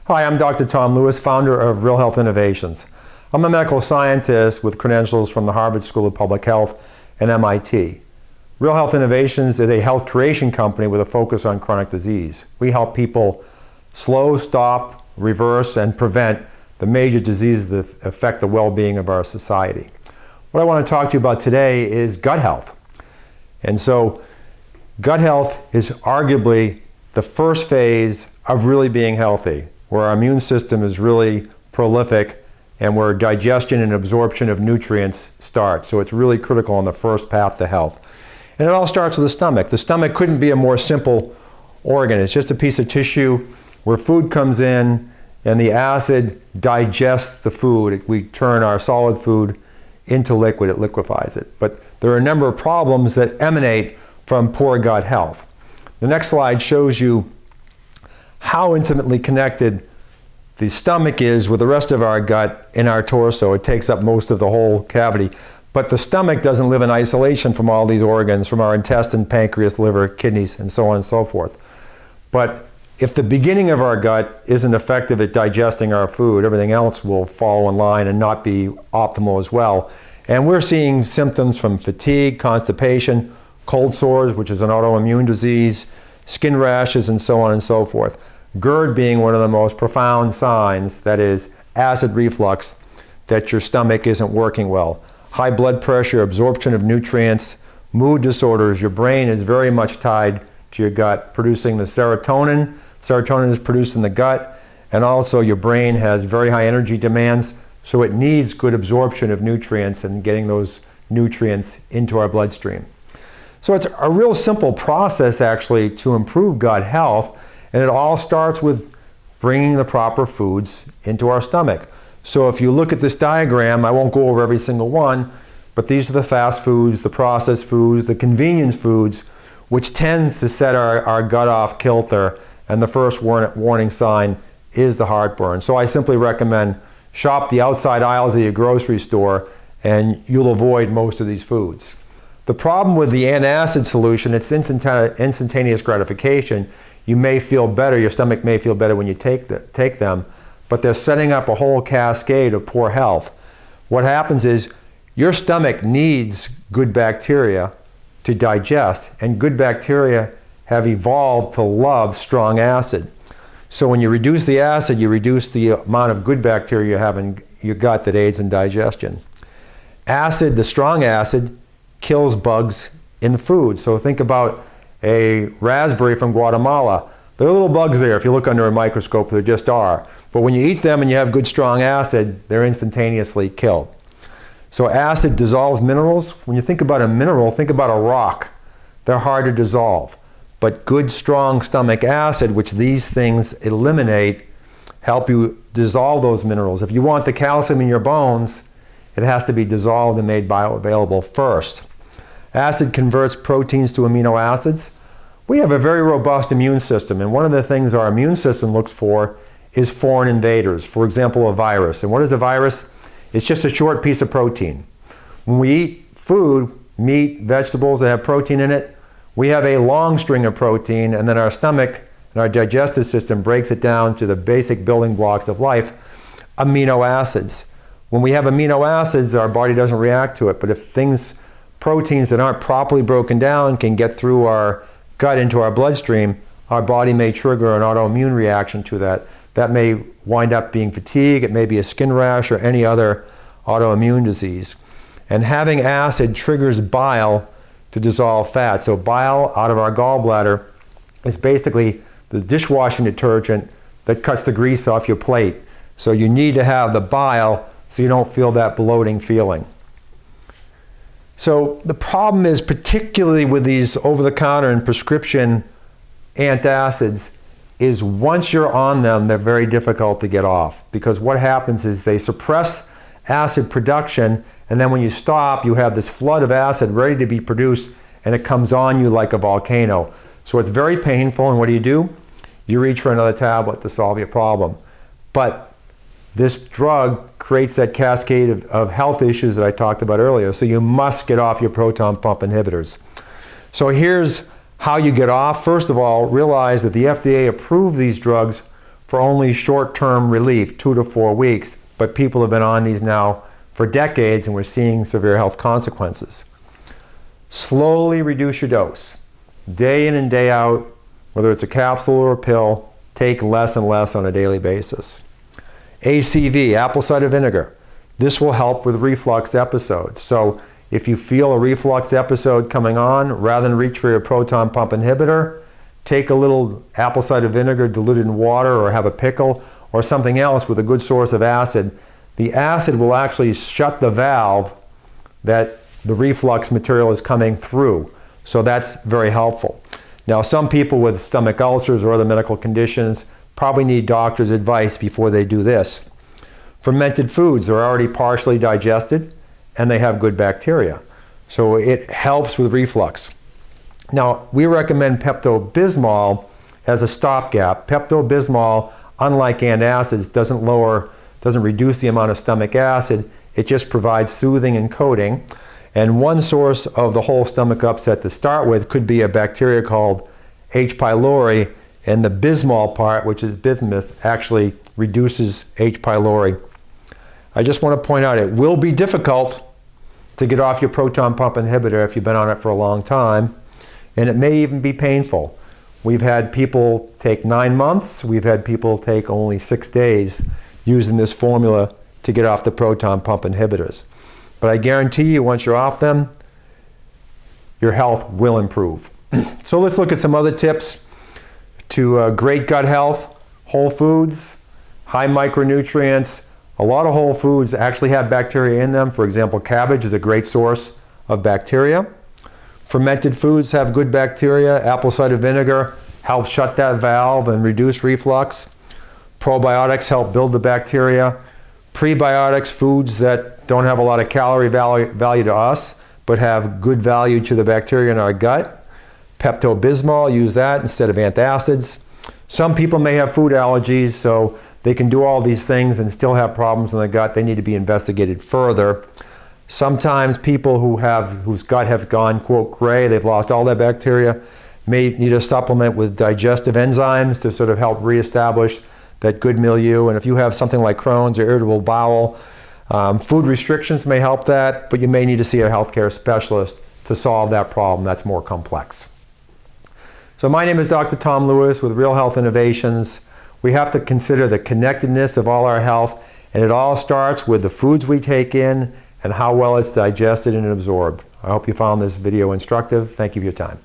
Hi, I'm Dr. Tom Lewis, founder of Real Health Innovations. I'm a medical scientist with credentials from the Harvard School of Public Health and MIT. Real Health Innovations is a health creation company with a focus on chronic disease. We help people slow, stop, reverse, and prevent the major diseases that affect the well-being of our society. What I want to talk to you about today is gut health. And so, gut health is arguably the first phase of really being healthy, where our immune system is really prolific and where digestion and absorption of nutrients start. So it's really critical on the first path to health. And it all starts with the stomach. The stomach couldn't be a more simple organ. It's just a piece of tissue where food comes in and the acid digests the food. We turn our solid food into liquid, it liquefies it. But there are a number of problems that emanate from poor gut health. The next slide shows you how intimately connected the stomach is with the rest of our gut in our torso. It takes up most of the whole cavity. But the stomach doesn't live in isolation from all these organs, from our intestine, pancreas, liver, kidneys, and so on and so forth. But if the beginning of our gut isn't effective at digesting our food, everything else will fall in line and not be optimal as well. And we're seeing symptoms from fatigue, constipation, cold sores, which is an autoimmune disease, skin rashes, and so on and so forth. GERD being one of the most profound signs, that is acid reflux, that your stomach isn't working well. High blood pressure, absorption of nutrients, mood disorders. Your brain is very much tied to your gut, producing the serotonin. Serotonin is produced in the gut, and also your brain has very high energy demands, so it needs good absorption of nutrients and getting those nutrients into our bloodstream. So it's a real simple process actually to improve gut health. And it all starts with bringing the proper foods into our stomach. So if you look at this diagram, I won't go over every single one, but these are the fast foods, the processed foods, the convenience foods, which tends to set our gut off kilter. And the first warning sign is the heartburn. So I simply recommend shop the outside aisles of your grocery store and you'll avoid most of these foods. The problem with the antacid solution, it's instantaneous gratification. You may feel better, your stomach may feel better when you take them, but they're setting up a whole cascade of poor health. What happens is your stomach needs good bacteria to digest, and good bacteria have evolved to love strong acid. So when you reduce the acid, you reduce the amount of good bacteria you have in your gut that aids in digestion. Acid, the strong acid, kills bugs in the food. So think about a raspberry from Guatemala. There are little bugs there. If you look under a microscope, there just are. But when you eat them and you have good strong acid, they're instantaneously killed. So acid dissolves minerals. When you think about a mineral, think about a rock. They're hard to dissolve. But good strong stomach acid, which these things eliminate, help you dissolve those minerals. If you want the calcium in your bones, it has to be dissolved and made bioavailable first. Acid converts proteins to amino acids. We have a very robust immune system, and one of the things our immune system looks for is foreign invaders. For example, a virus. And what is a virus? It's just a short piece of protein. When we eat food, meat, vegetables that have protein in it, we have a long string of protein, and then our stomach and our digestive system breaks it down to the basic building blocks of life, amino acids. When we have amino acids, our body doesn't react to it, but if proteins that aren't properly broken down can get through our gut into our bloodstream, our body may trigger an autoimmune reaction to that. That may wind up being fatigue, it may be a skin rash or any other autoimmune disease. And having acid triggers bile to dissolve fat. So bile out of our gallbladder is basically the dishwashing detergent that cuts the grease off your plate. So you need to have the bile so you don't feel that bloating feeling. So the problem is, particularly with these over-the-counter and prescription antacids, is once you're on them, they're very difficult to get off. Because what happens is they suppress acid production, and then when you stop, you have this flood of acid ready to be produced, and it comes on you like a volcano. So it's very painful, and what do? You reach for another tablet to solve your problem. But this drug creates that cascade of health issues that I talked about earlier. So you must get off your proton pump inhibitors. So here's how you get off. First of all, realize that the FDA approved these drugs for for only short-term relief, 2 to 4 weeks, but people have been on these now for decades and we're seeing severe health consequences. Slowly reduce your dose. Day in and day out, whether it's a capsule or a pill, take less and less on a daily basis. ACV, apple cider vinegar. This will help with reflux episodes. So if you feel a reflux episode coming on, rather than reach for your proton pump inhibitor, take a little apple cider vinegar diluted in water or have a pickle or something else with a good source of acid. The acid will actually shut the valve that the reflux material is coming through. So that's very helpful. Now, some people with stomach ulcers or other medical conditions probably need doctor's advice before they do this. Fermented foods are already partially digested and they have good bacteria. So it helps with reflux. Now, we recommend Pepto-Bismol as a stopgap. Pepto-Bismol, unlike antacids, doesn't reduce the amount of stomach acid. It just provides soothing and coating. And one source of the whole stomach upset to start with could be a bacteria called H. pylori, and the bismol part, which is bismuth, actually reduces H. pylori. I just want to point out it will be difficult to get off your proton pump inhibitor if you've been on it for a long time, and it may even be painful. We've had people take 9 months, we've had people take only 6 days using this formula to get off the proton pump inhibitors. But I guarantee you, once you're off them, your health will improve. So let's look at some other tips to great gut health. Whole foods, high micronutrients. A lot of whole foods actually have bacteria in them. For example, cabbage is a great source of bacteria. Fermented foods have good bacteria. Apple cider vinegar helps shut that valve and reduce reflux. Probiotics help build the bacteria. Prebiotics, foods that don't have a lot of calorie value to us, but have good value to the bacteria in our gut. Pepto-Bismol, use that instead of antacids. Some people may have food allergies, so they can do all these things and still have problems in the gut. They need to be investigated further. Sometimes people whose gut have gone, quote, gray, they've lost all their bacteria, may need a supplement with digestive enzymes to sort of help reestablish that good milieu. And if you have something like Crohn's or irritable bowel, food restrictions may help that, but you may need to see a healthcare specialist to solve that problem. That's more complex. So my name is Dr. Tom Lewis with Real Health Innovations. We have to consider the connectedness of all our health, and it all starts with the foods we take in and how well it's digested and absorbed. I hope you found this video instructive. Thank you for your time.